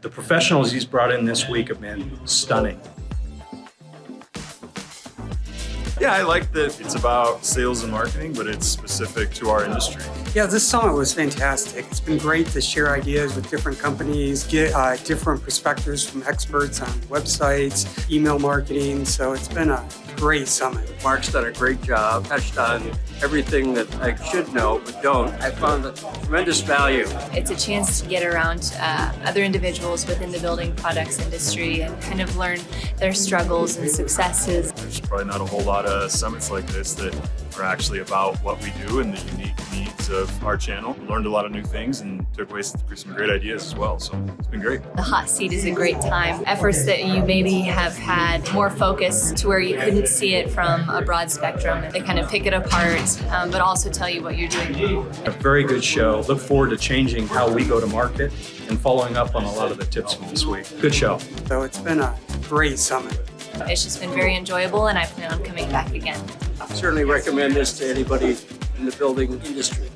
The professionals he's brought in this week have been stunning. Yeah, I like that it's about sales and marketing, but it's specific to our industry. Yeah, this summit was fantastic. It's been great to share ideas with different companies, get different perspectives from experts on websites, email marketing. So it's been a great summit. Mark's done a great job, touched on everything that I should know but don't. I found tremendous value. It's a chance to get around other individuals within the building products industry and kind of learn their struggles and successes. There's probably not a whole lot of summits like this that are actually about what we do and the unique needs of our channel. Learned a lot of new things and took away some great ideas as well, so it's been great. The hot seat is a great time. Efforts that you maybe have had more focus to where you couldn't see it from a broad spectrum. They kind of pick it apart, but also tell you what you're doing. A very good show. Look forward to changing how we go to market and following up on a lot of the tips from this week. Good show. So it's been a great summit. It's just been very enjoyable, and I plan on coming back again. Certainly recommend this to anybody in the building industry.